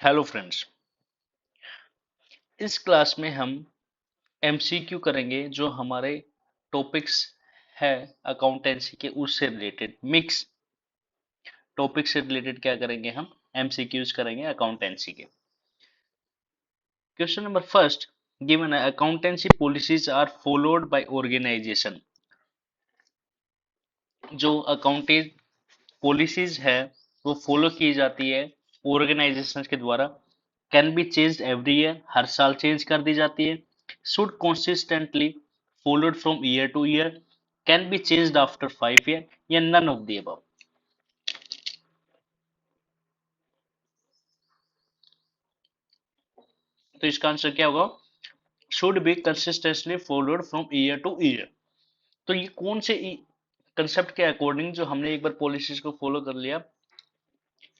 Hello friends. इस class में हम एमसीक्यू करेंगे जो हमारे टॉपिक्स है अकाउंटेंसी के उससे रिलेटेड मिक्स टॉपिक से रिलेटेड क्या करेंगे हम एमसीक्यूज करेंगे अकाउंटेंसी के। क्वेश्चन नंबर फर्स्ट गिवन है accountancy policies are followed by organisation. जो अकाउंटेंट पॉलिसीज है वो फॉलो की जाती है ऑर्गेनाइजेशन के द्वारा। Can be change every year, हर साल चेंज कर दी जाती है। Should consistently followed from year to year, can be changed after 5 year या नन ऑफ द अबव। तो इसका आंसर क्या होगा? Should be consistently followed from year to year. तो ये कौन से कंसेप्ट के अकॉर्डिंग जो हमने एक बार पॉलिसीज को फॉलो कर लिया,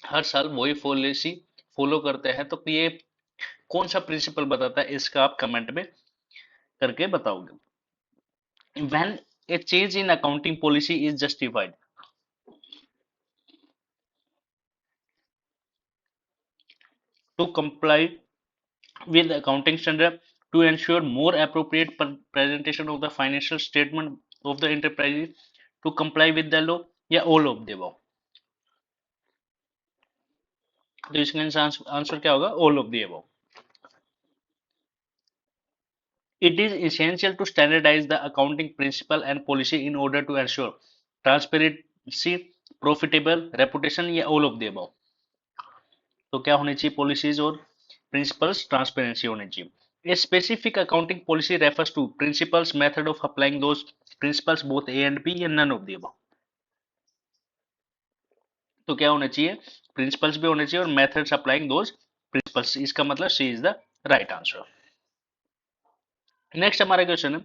हर साल वही पॉलिसी फॉलो करते हैं, तो ये कौन सा प्रिंसिपल बताता है, इसका आप कमेंट में करके बताओगे। When a change in accounting policy is justified to comply with accounting standard, to ensure more appropriate presentation of the financial statement of the enterprise, to comply with the law, या all of the above। तो इसका answer क्या होगा? all of the above। It is essential to standardize the accounting principle and policy in order to ensure transparency, profitable reputation, या all of the above। तो क्या होनी चाहिए? पॉलिसीज और प्रिंसिपल्स ट्रांसपेरेंसी होनी चाहिए। A specific accounting policy refers to principles method of applying those principles both A and B या none of the above. तो क्या होना चाहिए? प्रिंसिपल्स भी होने चाहिए और मेथड्स अप्लाइंग दोस प्रिंसिपल्स। इसका मतलब C is the right answer. Next हमारा क्वेश्चन है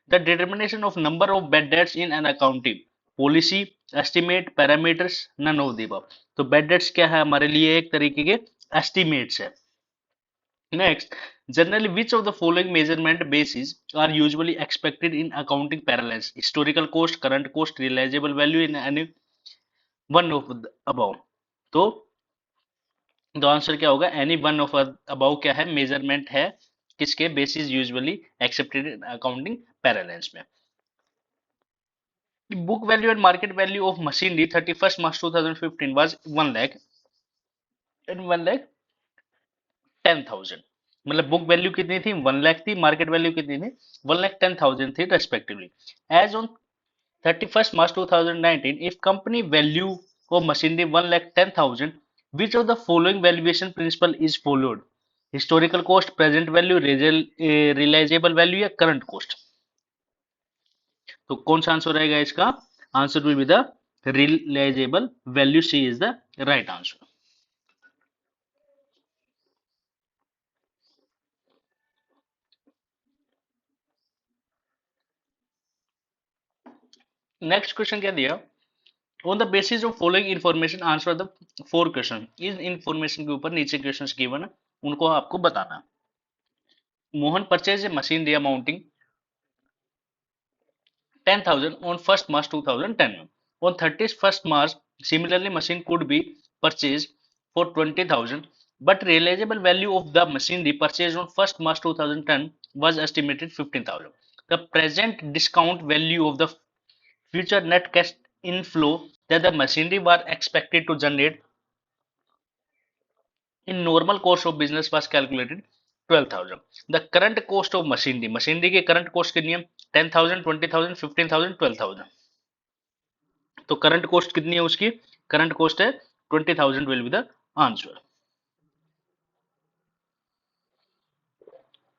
the determination of number of bad debts in an accounting policy estimate parameters none of the above. तो बेड डेट्स क्या है? हमारे लिए एक तरीके के एस्टिमेट्स है। Next, generally, which of the following measurement bases are usually expected in accounting parallels? Historical cost, current cost, realizable value in any one of the above। तो द आंसर क्या होगा? एनी वन ऑफ अबाउ क्या है? Measurement है किसके? Basis usually accepted in accounting parlance में। Book value and market value of machinery 31st March 2015 was 1 lakh and 1,10,000। मतलब book value कितनी थी? 1 लाख थी। मार्केट वैल्यू कितनी थी? 1,10,000 थी respectively. As on 31st March 2019, if company value of machinery 1,10,000, which of the following valuation principle is followed? Historical cost, present value, realizable value या current cost। तो कौन सा आंसर रहेगा इसका? Answer will be the realizable value। C is the right answer. Next question क्या दिया? On the basis of following information answer the 4 question. इस information के ऊपर नीचे क्वेश्चंस गिवन है, उनको आपको बताना। Mohan purchase a machinery amounting 10,000 on 1st March 2010। On 31st March, similarly machine could be purchased for 20,000, but realizable value of the machinery purchased on 1st March 2010 was estimated 15,000। The present discount value of the future net cash inflow that the machinery were expected to generate in normal course of business was calculated 12,000। The current cost of machinery के current cost कितनी है? 10,000, 20,000, 15,000, 12,000। तो current cost कितनी है उसकी? Current cost है 20,000 will be the answer.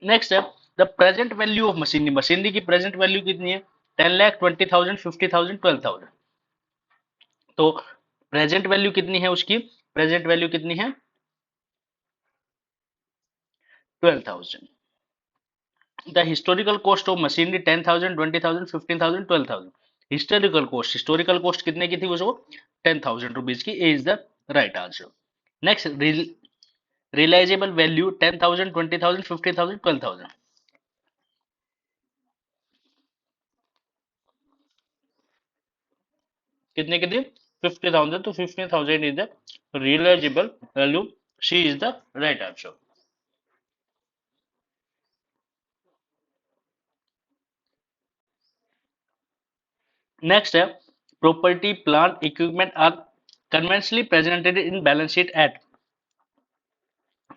Next है the present value of machinery की प्रेजेंट वैल्यू कितनी है? 10 लाख, 20,000, 50,000, 12,000। तो प्रेजेंट वैल्यू कितनी है उसकी? प्रेजेंट वैल्यू कितनी है? 12,000। The historical cost of machinery 10,000, 20,000, 15,000, 12,000। Historical cost कितने की थी? वो 10,000 रुपीज की। A is the right answer. Next realisable value 10,000, 20,000, 50,000, 12,000। कितने की थी? 50,000। तो 50,000 is the realisable value. C is the right answer. Next है property plant equipment are conventionally presented in balance sheet at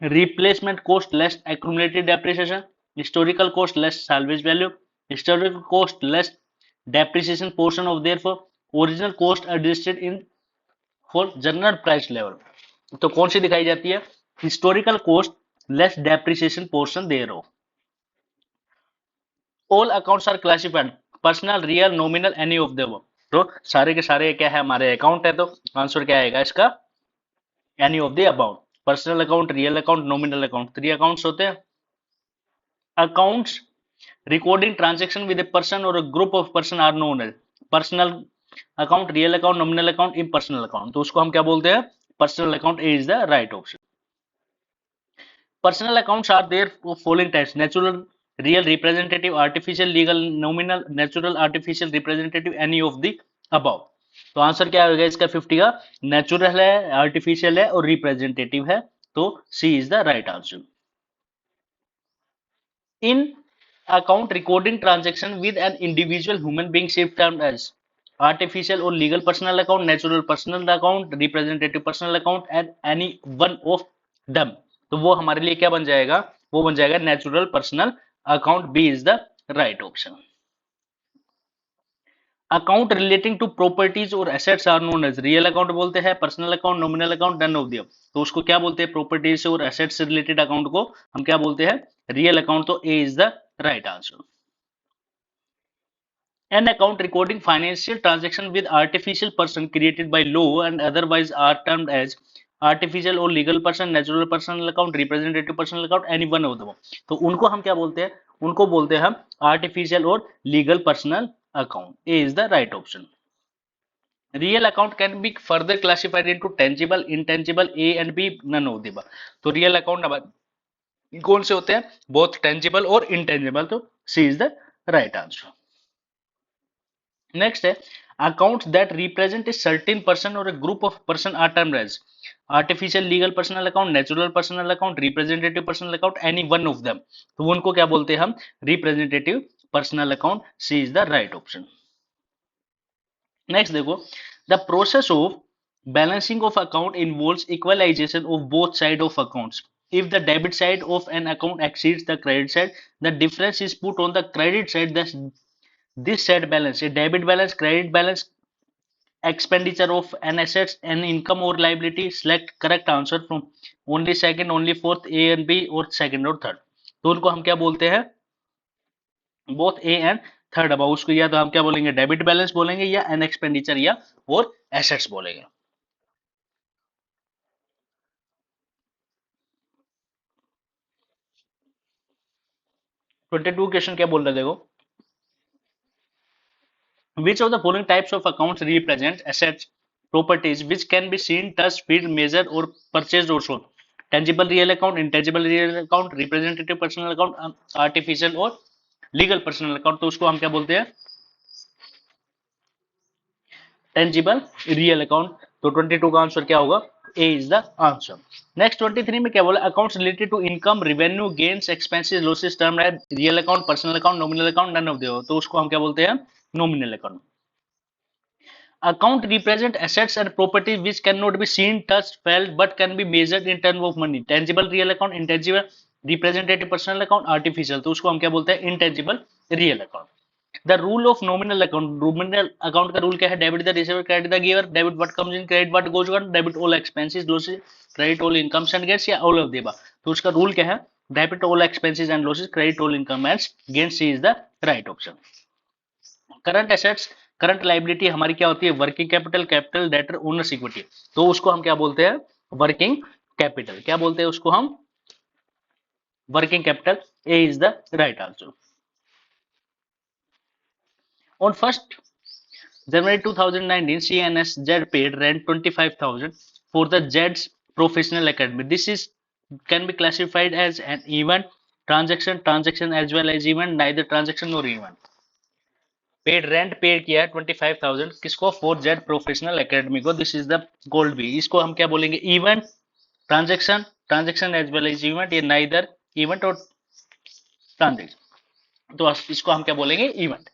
replacement cost less accumulated depreciation, historical cost less salvage value, historical cost less depreciation portion of therefore original cost adjusted in for general price level। तो कौन सी दिखाई जाती है? Historical cost less depreciation portion दे रहा। All accounts are classified personal real nominal any of them. तो सारे के सारे क्या है हमारे अकाउंट है, तो आंसर क्या आएगा इसका? Any of the about. Personal account, real account, nominal account, 3 accounts होते हैं। Accounts recording transaction with a person or a group of person are known as personal account, real account, nominal account, impersonal account। तो उसको हम क्या बोलते हैं? Personal account is the right option. Personal accounts are there following types: natural, real, representative, artificial, legal, nominal, natural, artificial, representative, any of the above. तो answer क्या होगा इसका 50 का? नेचुरल है, आर्टिफिशियल है और रिप्रेजेंटेटिव है, तो C is the right answer. In account recording transaction with an individual human being shift termed as artificial or legal personal account, natural personal account, representative personal account and any one of them। तो वो हमारे लिए क्या बन जाएगा? वो बन जाएगा natural personal account. B is the right option. Account relating to properties और assets are known as real account बोलते हैं, personal account, nominal account, none of their. तो उसको क्या बोलते हैं? प्रॉपर्टीज और एसेट्स से रिलेटेड अकाउंट को हम क्या बोलते हैं? Real account. तो A is the right answer. An account recording financial transaction with artificial person created by law and otherwise are termed as artificial or legal person, natural personal account, representative personal account, any one of them। तो उनको हम क्या बोलते हैं? उनको बोलते हैं हम आर्टिफिशियल और legal personal account. A is the right option. Real account can be further classified into tangible, intangible, A and B, none of the. तो रियल अकाउंट कौन से होते हैं? बोथ टेंजिबल और इनटेंजिबल। तो C is the right answer. Next है accounts that represent a certain person और a group of person are termed as artificial legal personal account, natural personal account, representative personal account, any one of them. तो वो उनको क्या बोलते हैं हम? Representative personal account. C is the right option. Next देखो, the process of balancing of account involves equalisation of both side of accounts. If the debit side of an account exceeds the credit side, the difference is put on the credit side. Thus, this set balance, a debit balance, credit balance, expenditure of an assets and income or liability, select correct answer from only second, only fourth, A and B और second और third। तो उनको हम क्या बोलते हैं? both A and third अब उसको या तो हम क्या बोलेंगे? डेबिट बैलेंस बोलेंगे या एन एक्सपेंडिचर या और एसेट्स बोलेंगे। 22 क्वेश्चन क्या बोल रहे देखो, which of the following types of accounts represent assets, properties which can be seen, touched, feel, measured or purchased or sold? Tangible real account, intangible real account, representative personal account, artificial और legal personal account. तो उसको हम क्या बोलते हैं? Tangible real account. तो 22 का answer क्या होगा? A is the answer. Next 23 में क्या बोला? Accounts related to income, revenue, gains, expenses, losses term है real account, personal account, nominal account, none of the. तो उसको हम क्या बोलते हैं? Nominal account. Account represent assets and properties which cannot be seen, touched, felt, but can be measured in terms of money. Tangible real account, intangible representative personal account, artificial। तो उसको हम क्या बोलते हैं? intangible real account। The rule of nominal account, nominal account का rule क्या है? Debit the receiver, credit the giver, debit what comes in, credit what goes out, debit all expenses, losses, credit all incomes and gains या all of the above। तो उसका rule क्या है? Debit all expenses and losses, credit all income and gains। C is the right option। Current assets, current liability हमारी क्या होती है? Working capital, capital, debtor, owners equity. तो उसको हम क्या बोलते हैं? Working capital. क्या बोलते हैं उसको हम? Working capital. A is the right answer. On 1st January 2019, CNSZ paid rent 25,000 for the Zed's professional academy. This is can be classified as an event, transaction as well as event, neither transaction nor event। Paid rent paid किया है 25,000 किसको? For Z professional academy को। This is the gold B. इसको हम क्या बोलेंगे? Event, transaction transaction as well as event, ये neither event और ट्रांजेक्शन, तो इसको हम क्या बोलेंगे, event.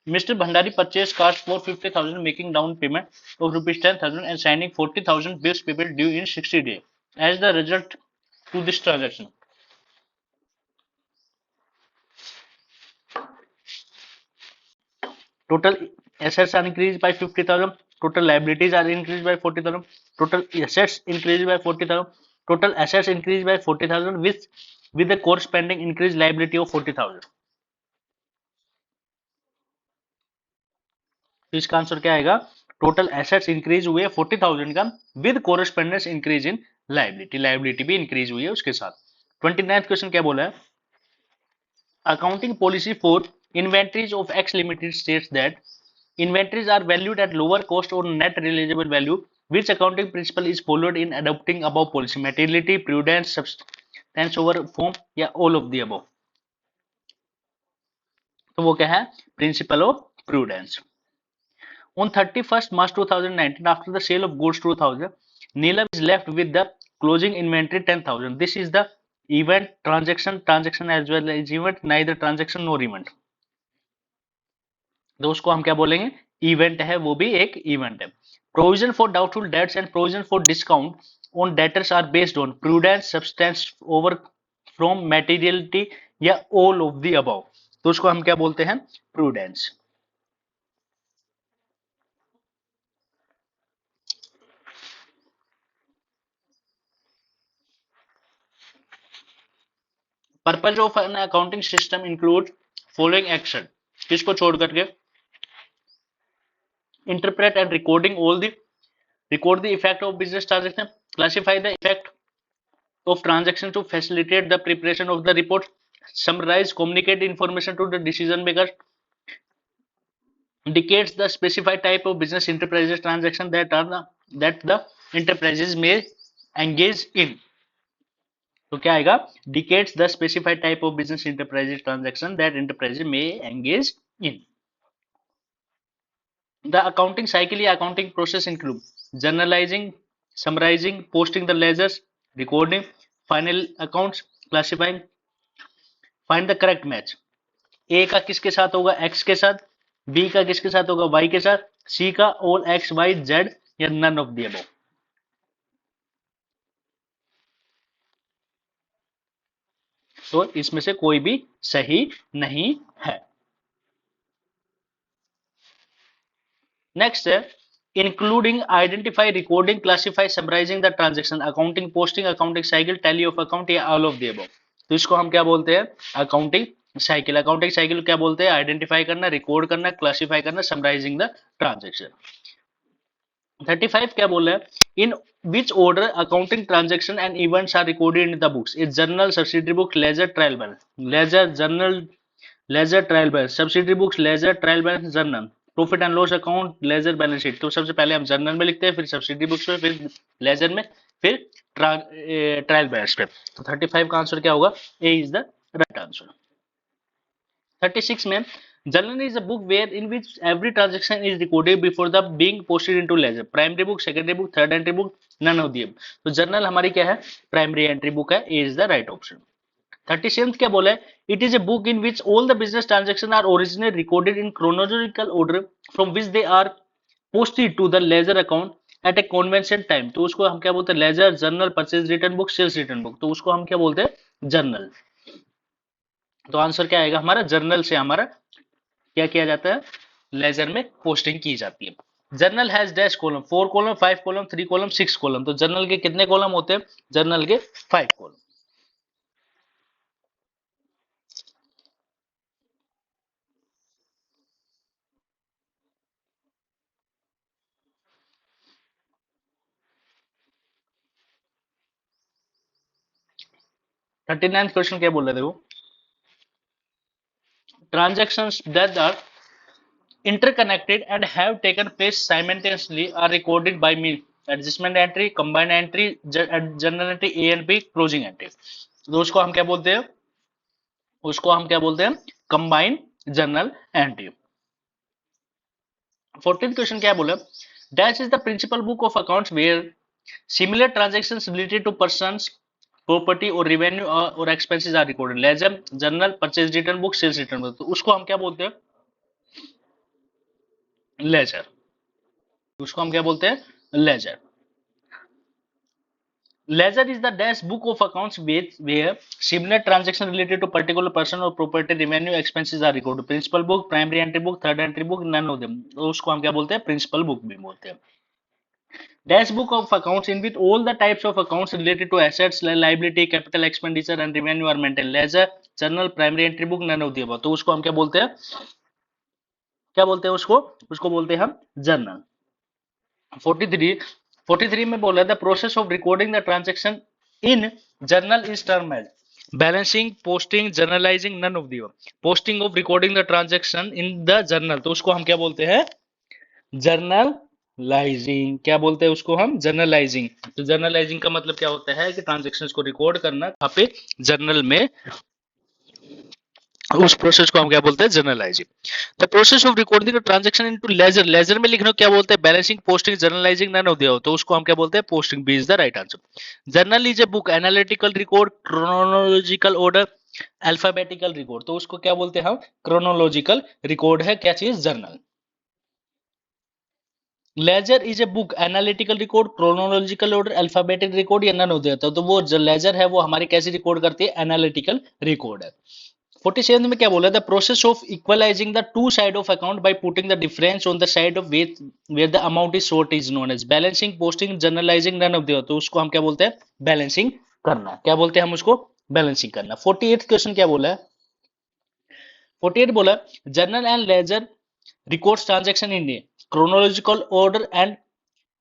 Mr. Bhandari purchased cars for 50,000, making down payment of rupees 10,000 and signing 40,000 bills payable due in 60 days. As the result to this transaction, total assets are increased by 50,000, total liabilities are increased by 40,000, total assets increased by 40,000, total assets increased by 40,000 with the corresponding increased liability of 40,000. तो इसका answer क्या आएगा, total assets increase हुए 40,000 का with correspondence increase in liability, liability भी increase हुई है उसके साथ। 29th क्वेश्चन क्या बोला है, accounting policy for inventories of X limited states that inventories are valued at lower cost or net realizable value. Which accounting principle is followed in adopting above policy? Materiality, prudence, substance over form, या all of the above? तो वो क्या है, principle of prudence. On 31st March 2019, after the sale of goods 2000, Neelam is left with the closing inventory 10,000. This is the event, transaction as well as event, neither transaction nor event. तो उसको हम क्या बोलेंगे, event है, वो भी एक event है। Provision for doubtful debts and provision for discount on debtors are based on prudence, substance over form, materiality, या ऑल ऑफ द अबव। तो उसको हम क्या बोलते हैं, prudence. Purpose of an accounting system include following action, किसको छोड़ करके, interpret and recording all the, record the effect of business transaction, classify the effect of transaction to facilitate the preparation of the report, summarize, communicate information to the decision makers, indicates the specified type of business enterprises transaction that the enterprises may engage in. तो क्या आएगा, indicates the specified type of business enterprises transaction that enterprises may engage in. The accounting cycle या accounting process include journalizing, summarizing, posting the ledgers, recording, final accounts, classifying, find the correct match. A का किसके साथ होगा, X के साथ, B का किसके साथ होगा, Y के साथ, C का all X, Y, Z, या none of the above. तो इसमें से कोई भी सही नहीं है। नेक्स्ट है including identify, recording, classify, summarizing the transaction, accounting, posting, accounting cycle, tally of account, या all of the above. तो इसको हम क्या बोलते हैं, अकाउंटिंग साइकिल। अकाउंटिंग साइकिल क्या बोलते हैं, आइडेंटिफाई करना, रिकॉर्ड करना, क्लासिफाई करना, समराइजिंग द ट्रांजेक्शन। 35 क्या बोल रहा है, in which order accounting transaction and events are recorded in the books, is journal, subsidiary book, ledger, trial balance. Ledger, journal, ledger, trial balance, subsidiary books, ledger, trial balance, journal, profit and loss account, ledger, balance sheet. तो सबसे पहले हम journal में लिखते हैं, फिर subsidiary books में, फिर लेजर में, फिर ट्रायल बैलेंस पे। तो 35 का आंसर क्या होगा, A is the right answer. 36 में journal is a book where in which every transaction is recorded before the being posted into ledger, primary book, secondary book, third entry book, none of the above. तो journal हमारी क्या है, primary entry book है, A is the right option. 37th क्या बोला है, it is a book in which all the business transactions are originally recorded in chronological order from which they are posted to the ledger account at a convenient time. तो उसको हम क्या बोलते हैं, ledger, journal, purchase return book, sales return book. तो उसको हम क्या बोलते हैं, जर्नल। तो आंसर क्या आएगा हमारा, जर्नल से हमारा क्या किया जाता है, लेजर में पोस्टिंग की जाती है। Journal has dash column, 4 column, 5 column, 3 column, 6 column. तो जर्नल के कितने कॉलम होते हैं, जर्नल के 5 कॉलम। थर्टी नाइन्थ क्वेश्चन क्या बोल रहे थे वो, transactions that are interconnected and have taken place simultaneously are recorded by me, adjustment entry, combined entry, journal entry A and B, closing entry। तो उसको हम क्या बोलते हैं, उसको हम क्या बोलते हैं, combined journal entry. 14th question क्या बोला, dash is the principal book of accounts where similar transactions related to persons property और रेवेन्यू और expenses are recorded, ledger, journal, purchase return book, sales return book. तो उसको हम क्या बोलते हैं, लेजर। उसको हम क्या बोलते हैं, laser. Ledger is the dash book of accounts where similar transaction related to particular person or property revenue expenses are recorded. Principal book, primary entry book, third entry book, none of them. तो उसको हम क्या बोलते हैं, principal book भी बोलते हैं। Dash book of accounts in which all the types of accounts related to assets, liability, capital expenditure and revenue are maintained. Ledger, journal, primary entry book, none of the above. तो उसको हम क्या बोलते हैं, क्या बोलते हैं उसको, उसको बोलते हैं हम जर्नल। 43 में बोला the process of recording the transaction in journal is term as balancing, posting, journalizing, none of the. Posting of recording the transaction in the journal, तो उसको हम क्या बोलते हैं, जर्नलाइजिंग। क्या बोलते हैं उसको हम, जर्नलाइजिंग। तो जर्नलाइजिंग का मतलब क्या होता है कि ट्रांजेक्शंस को रिकॉर्ड करना कहाँ पे, जर्नल में। उस प्रोसेस को हम क्या बोलते हैं, journalizing. The process of recording the transaction into ledger, ledger में लिखना क्या बोलते हैं, balancing, posting, journalizing, none of the, तो उसको हम क्या बोलते हैं, posting. B is the right answer. Journal is a book, analytical record, chronological order, alphabetical record, तो उसको क्या बोलते हैं हम, क्रोनोलॉजिकल रिकॉर्ड है क्या चीज, journal. Ledger is a book, analytical record, chronological order, alphabetic record या नन ऑफ द, तो वो जो लेजर है वो हमारी कैसी रिकॉर्ड करती है, एनालिटिकल रिकॉर्ड है। 47 में क्या बोला, the process of equalizing the two side of account by putting the difference on the side of where the amount is short is known as balancing, posting, journalizing, none of the, तो उसको हम क्या बोलते हैं, balancing करना। क्या बोलते हैं हम उसको, बैलेंसिंग करना। 48 क्वेश्चन क्या बोला है, 48 बोला journal and ledger records transaction in a chronological order and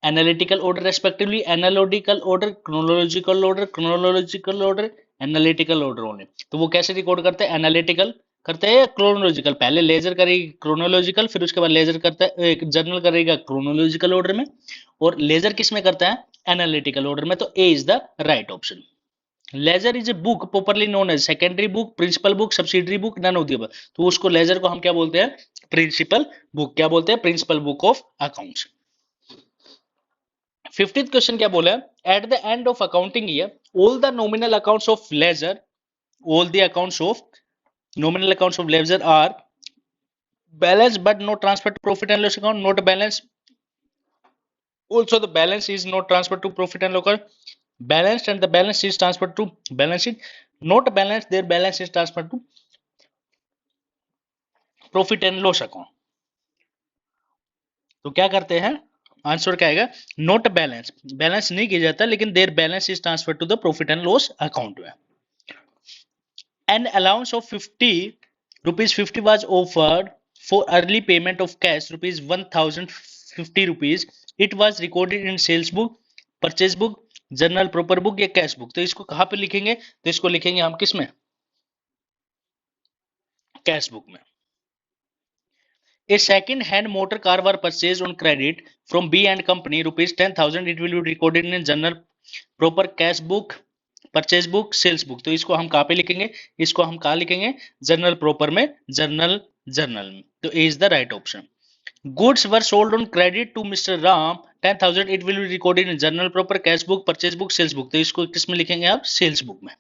analytical order respectively, analytical order, chronological order, chronological order, analytical order only। तो वो कैसे रिकॉर्ड करते हैं, एनालिटिकल करते हैं या क्रोनोलॉजिकल, पहले लेजर करेगी क्रोनोलॉजिकल, फिर उसके बाद लेजर करता है, जर्नल करेगा क्रोनोलॉजिकल ऑर्डर में, और लेजर किस में करता है, एनालिटिकल ऑर्डर में। तो A is the right option. Ledger is a book properly known as secondary book, principal book, subsidiary book, none of the above, तो उसको लेजर को हम क्या बोलते हैं, प्रिंसिपल बुक। क्या बोलते हैं, principal book of accounts. 50th question क्या बोला है, at the end of accounting year all the nominal accounts of ledger, all the accounts of nominal accounts of ledger are balanced but not transferred to profit and loss account, not balance, also the balance is not transferred to profit and loss, balanced and the balance is transferred to balance sheet, not balanced their balance is transferred to profit and loss account. तो क्या करते हैं, answer क्या आएगा, not balance, balance नहीं किया जाता लेकिन their balance is transfer to the profit and loss account में। An allowance of 50 rupees 50 was offered for early payment of cash rupees 1050 rupees, it was recorded in sales book, purchase book, journal, proper book या cash book. तो इसको कहां पे लिखेंगे, तो इसको लिखेंगे हम किस में, कैश बुक में। A second hand motor car were purchased on credit from B and company rupees 10,000, it will be recorded in journal, proper, cash book, purchase book, sales book. तो इसको हम कहां पे लिखेंगे, इसको हम कहां लिखेंगे, जर्नल प्रॉपर में, जर्नल, जर्नल में। तो A is the right option. Goods were sold on credit to mister Ram 10,000, it will be recorded in journal proper, cash book, purchase book, sales book. तो इसको किस में लिखेंगे आप, सेल्स बुक में।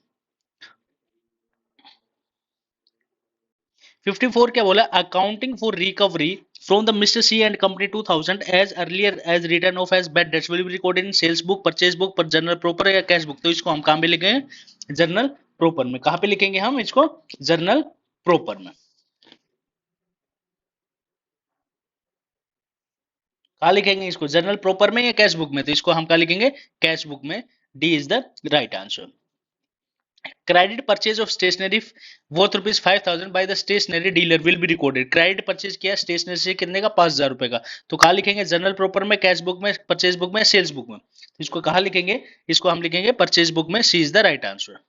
54 क्या बोला, accounting for recovery from the mister C and company 2000 as earlier as return of as bad debts will be recorded in sales book, purchase book, पर जर्नल प्रॉपर या कैश बुक। तो इसको हम कहां पे लिखेंगे, जर्नल प्रॉपर में। कहां पे लिखेंगे हम इसको, जर्नल प्रॉपर में। कहां लिखेंगे इसको, जर्नल प्रॉपर में या कैश बुक में, तो इसको हम कहां लिखेंगे, कैश बुक में। D is the right answer. Credit purchase of stationery worth rupees 5,000 by the stationery dealer will be recorded, credit purchase किया स्टेशनरी से कितने का, 5,000 रुपए का। तो कहां लिखेंगे, जनरल प्रॉपर में, कैश बुक में, परचेज बुक में, सेल्स बुक में। तो इसको कहां लिखेंगे, इसको हम लिखेंगे परचेज बुक में। सी इज द राइट आंसर।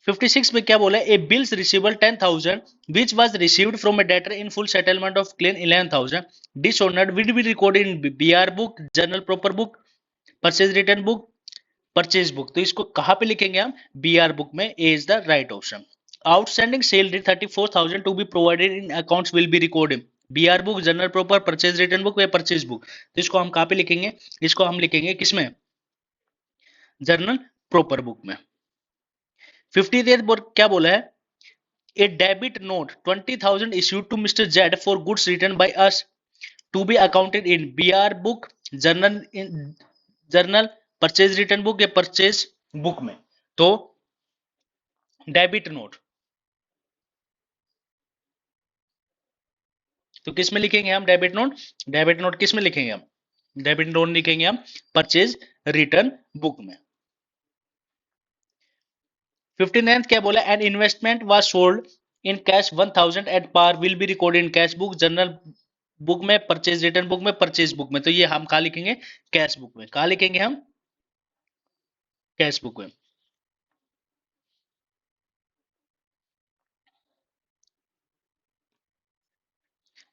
56 में क्या बोला, ए bills receivable 10,000 which was received from a debtor in full settlement of claim 11,000 dishonored will be recorded in BR book, journal proper book, purchase return book, purchase book. तो इसको कहां पे लिखेंगे हम, BR book में। A is the right option. Outstanding salary 34,000 to be provided in accounts will be recorded BR book, journal proper, purchase return book या purchase book. तो इसको हम कहाँ पे लिखेंगे? इसको हम लिखेंगे किसमें? जर्नल प्रॉपर बुक में। 58th क्या बोला है? A debit note 20,000 issued to Mr. Z for goods written by us to be accounted in BR book, journal purchase return book या परचेज बुक में। तो डेबिट नोट तो किस में लिखेंगे हम? Debit note. डेबिट नोट किस में लिखेंगे हम? डेबिट नोट लिखेंगे हम परचेज रिटर्न बुक में। 59th क्या बोला? An investment was sold in cash 1000 at par will be recorded in cash book, journal book में, परचेज रिटर्न बुक में, परचेज बुक में। तो ये हम कहा लिखेंगे? कैश बुक में। कहा लिखेंगे हम? कैश बुक में।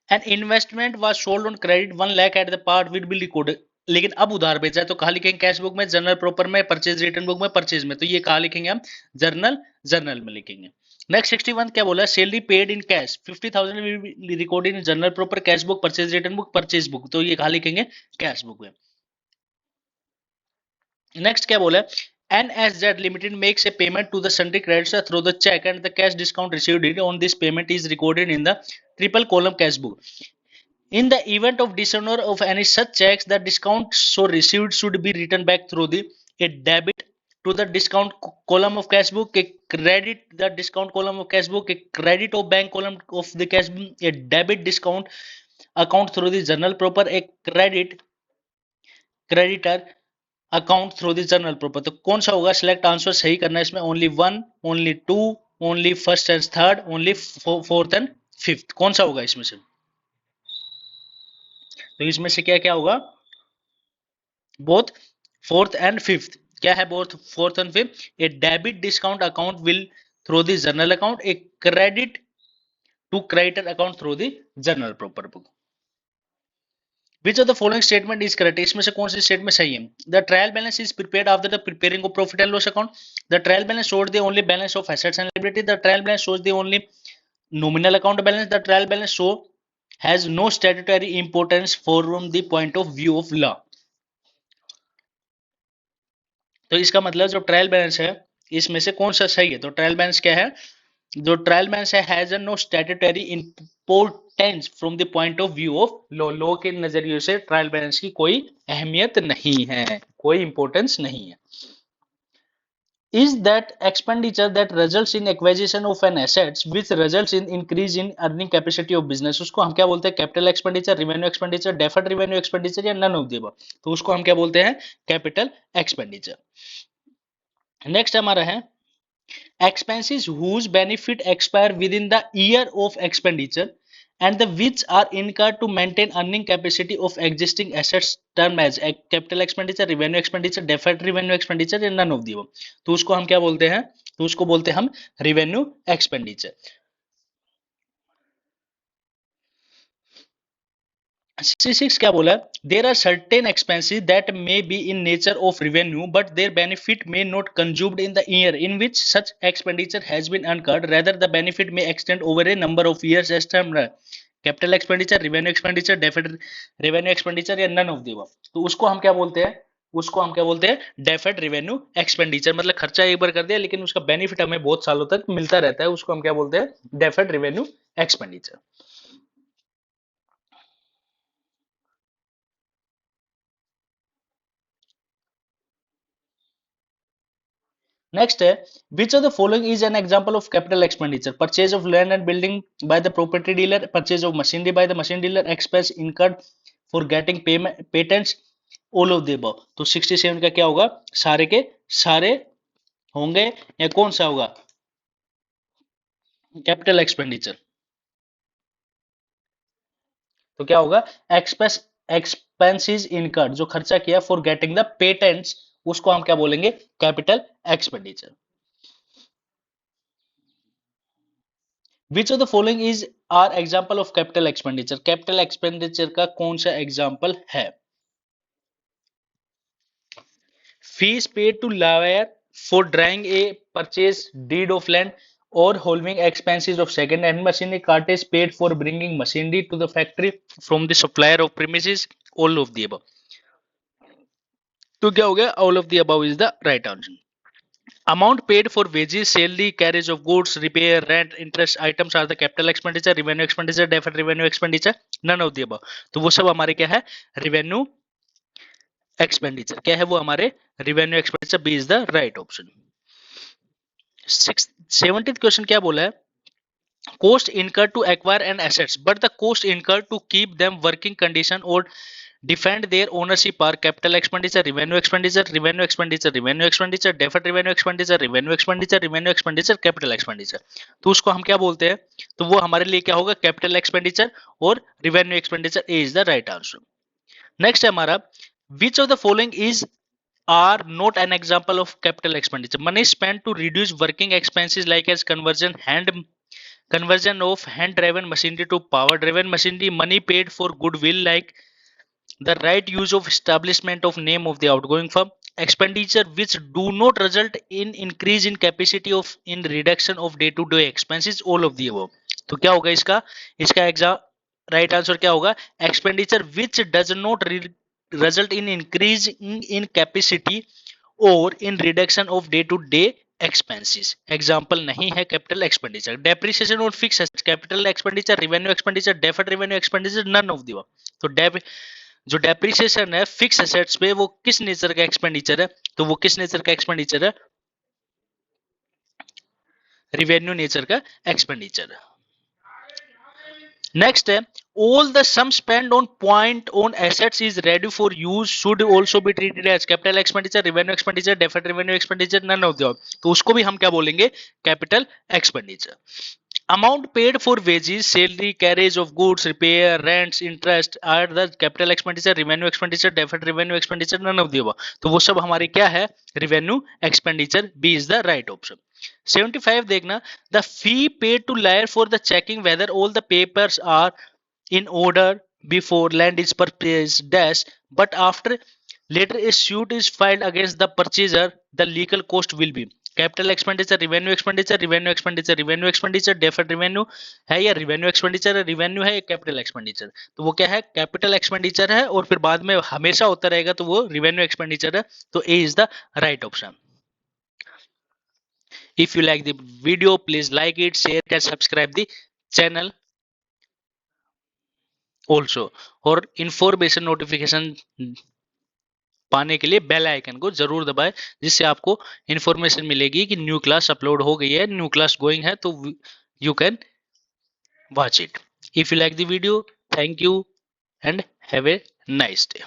N investment was sold on credit 1 lakh at the part will be recorded, लेकिन अब उधार बेचा है तो कहा लिखेंगे? कैश बुक में, जर्नल प्रॉपर में, परचेज रिटर्न बुक में, परचेज में। तो ये कहा लिखेंगे हम? जर्नल जर्नल में लिखेंगे। नेक्स्ट 61 क्या बोला? Salary paid in cash 50,000 will be recorded in journal proper, cash book, purchase return book, purchase book. तो ये कहा लिखेंगे? कैश बुक में। नेक्स्ट क्या बोला? NSZ Limited makes a payment to the sundry creditors through the check and the cash discount received on this payment is recorded in the triple column cash book. In the event of dishonor of any such checks, the discount so received should be written back through a debit to the discount column of cash book, a credit the discount column of cash book, a credit of bank column of the cash book, a debit discount account through the journal proper, a creditor account through the journal proper. तो कौन सा होगा? Select answer सही करना है इसमें। Only 1, only 2, only first and third, only fourth and fifth. कौन सा होगा इसमें से? तो इसमें से क्या क्या होगा? Both fourth and fifth. क्या है both fourth and fifth? A debit discount account will through the journal account, a credit to creditor account through the journal proper book. Which of the following statement is correct? इसमें से कौन सी statement सही है? The trial balance is prepared after the preparing of profit and loss account. The trial balance shows the only balance of assets and liability. The trial balance shows the only nominal account balance. The trial balance show has no statutory importance from the point of view of law. तो इसका मतलब जो trial balance है इसमें से कौन सा सही है? तो ट्रायल बैलेंस क्या है? जो ट्रायल बैलेंस है has no statutory importance from the point of view of law. Law के नजरिए से ट्रायल बैलेंस की कोई अहमियत नहीं है, कोई इंपोर्टेंस नहीं है। Is that expenditure that results in acquisition of an assets which results in increase in earning capacity of business, उसको हम क्या बोलते हैं? Capital expenditure, revenue expenditure, deferred revenue expenditure या नन ऑफ द अबव। तो उसको हम क्या बोलते हैं? Capital expenditure. नेक्स्ट हमारा है expenses whose benefit expire within the year of expenditure and the which are incurred to maintain earning capacity of existing assets term as capital expenditure, revenue expenditure, deferred revenue expenditure and none of the above। तो उसको हम क्या बोलते हैं? तो उसको बोलते हैं हम revenue expenditure। 66 क्या बोला? There are certain expenses that may be in nature of revenue but their benefit may not consumed in the year in which such expenditure has been incurred, rather the benefit may extend over a number of years as term. Capital expenditure, revenue expenditure, deferred revenue expenditure या none of the above. तो उसको हम क्या बोलते हैं? उसको हम क्या बोलते हैं? Deferred revenue expenditure. मतलब खर्चा एक बार कर दिया लेकिन उसका बेनिफिट हमें बहुत सालों तक मिलता रहता है, उसको हम क्या बोलते हैं? Deferred revenue expenditure. नेक्स्ट है which of the following is an example of capital expenditure? Purchase of land and building by the property dealer, purchase of machinery by the machine dealer, expense incurred for getting patents, all of the above. तो 67 का क्या होगा? सारे के सारे होंगे या कौन सा होगा? Capital expenditure. तो क्या होगा? एक्सपेंस एक्सपेंसेस इनकर्ड, जो खर्चा किया फॉर गेटिंग द पेटेंट्स, उसको हम क्या बोलेंगे? Capital expenditure. Which of the following is are example of capital expenditure? Capital expenditure का कौन सा एग्जाम्पल है? Fees paid to lawyer for drawing a purchase deed of land, or holding expenses of second hand machinery. Cartage paid for bringing machinery to the factory from the supplier of premises. All of the above. तो क्या हो गया? All of the above is the right answer. Amount paid for wages, salary, carriage of goods, repair, rent, interest items are the capital expenditure, revenue expenditure, deferred revenue expenditure, none of the above. तो वो सब हमारे क्या है? Revenue expenditure. क्या है वो हमारे? Revenue expenditure. B is the right option. 70th question क्या बोला है? Cost incurred to acquire an assets, but the cost incurred to keep them working condition or defend their ownership are capital expenditure, revenue expenditure, revenue expenditure, revenue expenditure, deferred revenue expenditure, revenue expenditure, revenue expenditure, capital expenditure. तो उसको हम क्या बोलते हैं? तो वो हमारे लिए क्या होगा? कैपिटल एक्सपेंडिचर और revenue expenditure. A is the right answer. Next है हमारा, which of the following is are not an example of capital expenditure. Money spent to reduce working expenses like as conversion of hand driven machinery to power driven machinery. Money paid for goodwill like the right use of establishment of name of the outgoing firm. Expenditure which do not result in increase in capacity of in reduction of day to day expenses. All of the above. तो क्या होगा इसका? इसका exam right answer क्या होगा? Expenditure which does not result in increase in capacity or in reduction of day to day expenses. Example नहीं है capital expenditure. Depreciation और fix capital expenditure, revenue expenditure, deferred revenue expenditure, none of the तो जो depreciation है fix assets पे वो किस nature का एक्सपेंडिचर है? तो वो किस नेचर का एक्सपेंडिचर है? रिवेन्यू नेचर का एक्सपेंडिचर. नेक्स्ट है, all the sum spent on point on assets is ready for use should also be treated as capital expenditure, revenue expenditure, deferred revenue expenditure, none of the above. तो उसको भी हम क्या बोलेंगे? Capital expenditure. Amount paid for wages, salary, carriage of goods, repair, rents, interest are the capital expenditure, revenue expenditure, deferred revenue expenditure, none of the above. तो वो सब हमारे क्या है? Revenue expenditure. B is the right option. 75 देखना, the fee paid to lawyer for the checking whether all the papers are in order before land is purchased dash, but after later a suit is filed against the purchaser, the legal cost will be capital expenditure, revenue expenditure, revenue expenditure, revenue expenditure, deferred revenue है या revenue expenditure है, revenue है या capital expenditure. तो वो क्या है? Capital expenditure है और फिर बाद में हमेशा होता रहेगा तो वो रिवेन्यू एक्सपेंडिचर है. तो A is the right option. If you like the video, please like it, share and subscribe the channel also. और इंफॉर्मेशन नोटिफिकेशन पाने के लिए बेल आइकन को जरूर दबाएं, जिससे आपको इंफॉर्मेशन मिलेगी कि न्यू क्लास अपलोड हो गई है, न्यू क्लास गोइंग है, तो you can watch it. If you like the video, thank you and have a nice day.